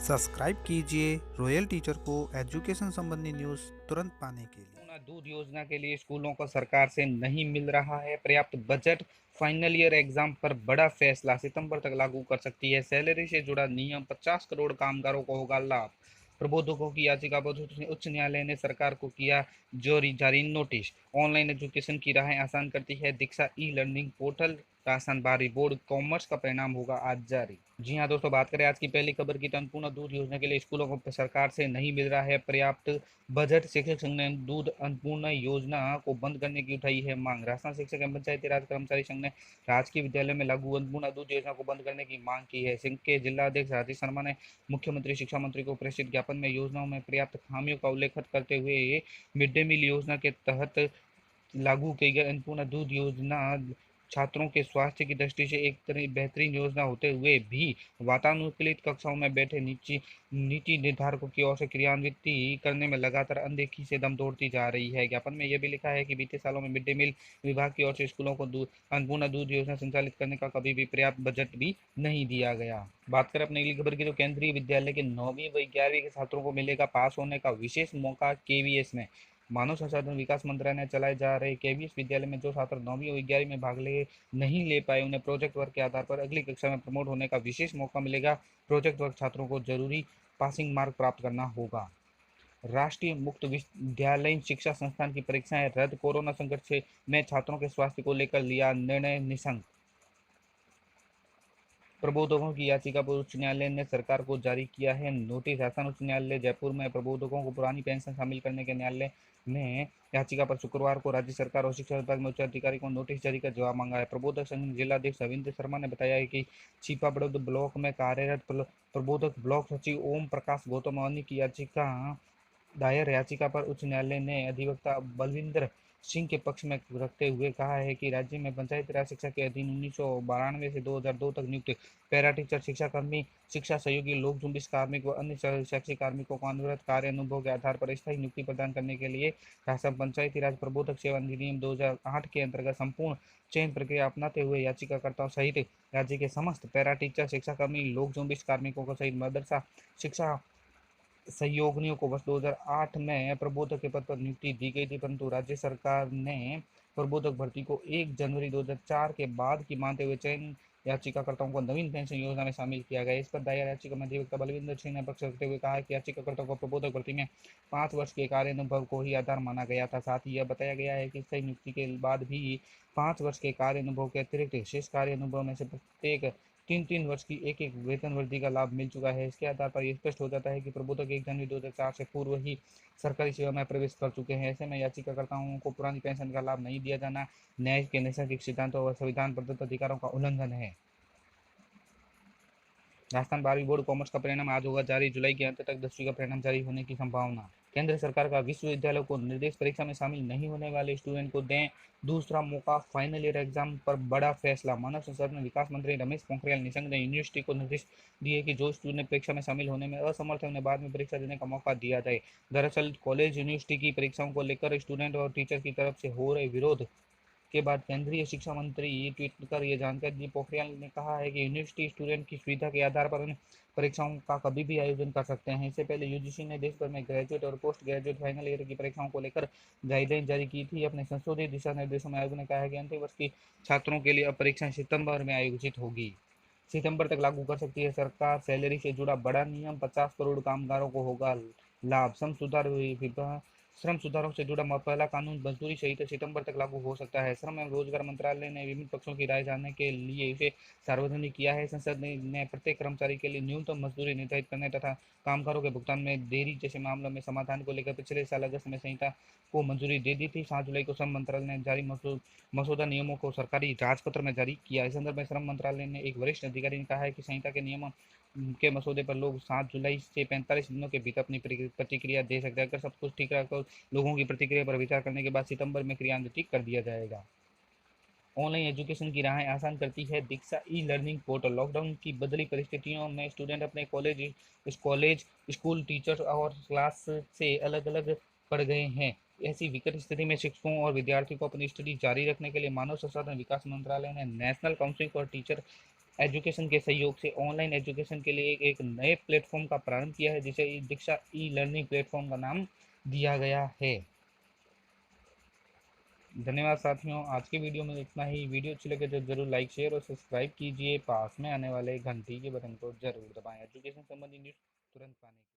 Subscribe कीजिए royal teacher को education संबंधी न्यूज़ तुरंत पाने के लिए। पूर्ण दूध योजना के लिए स्कूलों को सरकार से नहीं मिल रहा है पर्याप्त बजट। फाइनल ईयर एग्जाम पर बड़ा फैसला, सितंबर तक लागू कर सकती है सैलरी से जुड़ा नियम। 50 करोड़ कामगारों को होगा लाभ। प्रबोधकों की याचिका पर उच्च न्यायालय ने सरकार को किया जारी नोटिस। ऑनलाइन एजुकेशन की राहें आसान करती है दीक्षा ई लर्निंग पोर्टल। राजस्थान बारी बोर्ड कॉमर्स का परिणाम होगा आज जारी। जी हाँ दोस्तों, बात करें आज की पहली खबर की तो अन्नपूर्णा दूध योजना के लिए स्कूलों को सरकार से नहीं मिल रहा है पर्याप्त बजट। शिक्षक संघ ने दूध अन्नपूर्णा योजना को बंद करने की उठाई है मांग। राजस्थान शिक्षक एवं पंचायती राज कर्मचारी संघ ने राजकीय विद्यालय में लागू अन्नपूर्णा दूध योजना को बंद करने की मांग की है। संघ के जिला अध्यक्ष राजेश शर्मा ने मुख्यमंत्री शिक्षा मंत्री को प्रेषित ज्ञापन में योजनाओं में पर्याप्त खामियों का उल्लेख करते हुए मिड डे मील योजना के तहत लागू की गई अन्नपूर्णा दूध योजना छात्रों के स्वास्थ्य की दृष्टि से एक तरह बेहतरीन योजना होते हुए भी वातानुकूलित कक्षाओं में बैठे नीति निर्धारकों की ओर से क्रियान्वित करने में लगातार अनदेखी से दम तोड़ती जा रही है। ज्ञापन में यह भी लिखा है कि बीते सालों में मिड डे मील विभाग की ओर से स्कूलों को अन्नपूर्णा दूध योजना संचालित करने का कभी भी पर्याप्त बजट भी नहीं दिया गया। बात करें अपनी अगली खबर की तो केंद्रीय विद्यालय के 9वीं व 11वीं के छात्रों को मिलेगा पास होने का विशेष मौका केवीएस में। मानव संसाधन विकास मंत्रालय ने चलाए जा रहे केवीएस विद्यालय में जो छात्र 9वीं और 11वीं में भाग नहीं ले पाए उन्हें प्रोजेक्ट वर्क के आधार पर अगली कक्षा में प्रमोट होने का विशेष मौका मिलेगा। प्रोजेक्ट वर्क छात्रों को जरूरी पासिंग मार्क प्राप्त करना होगा। राष्ट्रीय मुक्त विद्यालयीन शिक्षा संस्थान की परीक्षाएं रद्द। कोरोना संकट से में छात्रों के स्वास्थ्य को लेकर लिया निर्णय निशंक। प्रबोधकों की याचिका पर उच्च न्यायालय ने सरकार को जारी किया है नोटिस। राजस्थान उच्च न्यायालय जयपुर में प्रबोधकों को पुरानी पेंशन शामिल करने के न्यायालय ने याचिका पर शुक्रवार को राज्य सरकार और शिक्षा विभाग में उच्च अधिकारी को नोटिस जारी कर जवाब मांगा है। प्रबोधक संघ जिलाध्यक्ष रविंद्र शर्मा ने बताया है कि छिपा बड़ौद ब्लॉक में कार्यरत प्रबोधक ब्लॉक सचिव ओम प्रकाश गौतम की याचिका दायर याचिका पर उच्च न्यायालय ने अधिवक्ता बलविंदर सिंह के पक्ष में रखते हुए कहा है कि राज्य में पंचायती राज शिक्षा के अधीन 1992 से 2002 तक नियुक्त पैरा टीचर, शिक्षा कर्मी, शिक्षा सहयोगी, लोक जुम्बिश कार्मिक व अन्य शैक्षिक कार्मिकों को अनवरत कार्य अनुभव के आधार पर स्थायी नियुक्ति प्रदान करने के लिए राजस्थान पंचायती राज प्रबोधक सेवा अधिनियम 2008 के अंतर्गत संपूर्ण चयन प्रक्रिया अपनाते हुए याचिकाकर्ताओं सहित राज्य के समस्त पैरा टीचर, शिक्षाकर्मी, लोक जुम्बिश कार्मिकों को सहित मदरसा शिक्षा सहयोगियों को वर्ष 2008 में प्रबोधक के पद पर नियुक्ति दी गई थी, परंतु राज्य सरकार ने प्रबोधक भर्ती को 1 जनवरी 2004 के बाद की मानते हुए चयन याचिकाकर्ताओं को नवीन पेंशन योजना में शामिल किया गया। इस पर दायर याचिका में अधिवक्ता बलविंदर सिंह ने पक्ष रखते हुए कहा कि याचिकाकर्ताओं को प्रबोधक भर्ती में 5 वर्ष के कार्य अनुभव को ही आधार माना गया था। साथ ही यह बताया गया है कि स्थायी नियुक्ति के बाद भी 5 वर्ष के कार्य अनुभव के अतिरिक्त शेष कार्य अनुभव में से प्रत्येक 3-3 वर्ष की एक वेतन वृद्धि का लाभ मिल चुका है। इसके आधार पर यह स्पष्ट हो जाता है कि प्रबोधक 1 जनवरी 2004 से पूर्व ही सरकारी सेवा में प्रवेश कर चुके हैं। ऐसे में याचिकाकर्ताओं को पुरानी पेंशन का लाभ नहीं दिया जाना न्याय के नैसर्गिक सिद्धांतों और संविधान प्रदत्त अधिकारों का उल्लंघन है। राजस्थान 12वीं बोर्ड कॉमर्स का परिणाम आज होगा जारी। जुलाई के अंत तक 10वीं का परिणाम जारी होने की संभावना। केंद्र सरकार का विश्वविद्यालय को निर्देश परीक्षा में शामिल नहीं होने वाले स्टूडेंट को दें दूसरा मौका। फाइनल ईयर एग्जाम पर बड़ा फैसला। मानव संसाधन विकास मंत्री रमेश पोखरियाल निशंक ने यूनिवर्सिटी को निर्देश दिए कि जो स्टूडेंट परीक्षा में शामिल होने में असमर्थ है उन्हें बाद में परीक्षा देने का मौका दिया जाए। दरअसल कॉलेज यूनिवर्सिटी की परीक्षाओं को लेकर स्टूडेंट और टीचर की तरफ से हो रहे विरोध के बाद केंद्रीय शिक्षा मंत्री ट्वीट कर यह जानकारी दी। पोखरियाल ने कहा है कि यूनिवर्सिटी स्टूडेंट की सुविधा के आधार पर उन परीक्षाओं का कभी भी आयोजन कर सकते हैं। इससे पहले यूजीसी ने देश भर में ग्रेजुएट और पोस्ट ग्रेजुएट फाइनल ईयर की परीक्षाओं को लेकर गाइडलाइन जारी की थी। अपने संशोधित दिशा निर्देशों में आयोग ने कहा है कि अंतिम वर्ष की छात्रों के लिए अब परीक्षाएं सितंबर में आयोजित होगी। सितंबर तक लागू कर सकती है सरकार सैलरी से जुड़ा बड़ा नियम। 50 करोड़ कामगारों को होगा लाभ। श्रम सुधारों से जुड़ा पहला कानून मजदूरी सहित सितंबर तक लागू हो सकता है। श्रम एवं रोजगार मंत्रालय ने विभिन्न पक्षों की राय जानने के लिए इसे सार्वजनिक किया है। संसद ने प्रत्येक कर्मचारी के लिए न्यूनतम मजदूरी निर्धारित करने तथा कामगारों के भुगतान में देरी जैसे मामलों में समाधान को लेकर पिछले साल अगस्त में संहिता को मंजूरी दे दी थी। 7 जुलाई को श्रम मंत्रालय ने जारी मसौदा नियमों को सरकारी राजपत्र में जारी किया। इस संदर्भ में श्रम मंत्रालय ने एक वरिष्ठ अधिकारी ने कहा है कि संहिता के नियमों के मसौदे पर लोग 7 जुलाई से 45 दिनों के भीतर अपनी प्रतिक्रिया दे सकते हैं। अगर सब कुछ ठीक रहा तो लोगों की प्रतिक्रिया पर विचार करने के बाद सितंबर में क्रियान्वित कर दिया जाएगा। ऑनलाइन एजुकेशन की राहें आसान करती है दीक्षा ई लर्निंग पोर्टल। लॉकडाउन की बदली परिस्थितियों में स्टूडेंट अपने कॉलेज स्कूल टीचर्स और क्लास से अलग अलग पड़ गए हैं। ऐसी विकट स्थिति में शिक्षकों और विद्यार्थियों को अपनी स्टडी जारी रखने के लिए मानव संसाधन विकास मंत्रालय ने national council for teacher education के सहयोग से ऑनलाइन एजुकेशन के लिए एक नए प्लेटफॉर्म का प्रारंभ किया है, जिसे दीक्षा ई लर्निंग प्लेटफॉर्म का नाम दिया गया है। धन्यवाद साथियों, आज की वीडियो में इतना ही। वीडियो अच्छी लगे तो जरूर लाइक शेयर और सब्सक्राइब कीजिए। पास में आने वाले घंटी के बटन को जरूर दबाएं एजुकेशन संबंधी न्यूज़ तुरंत पाने के लिए।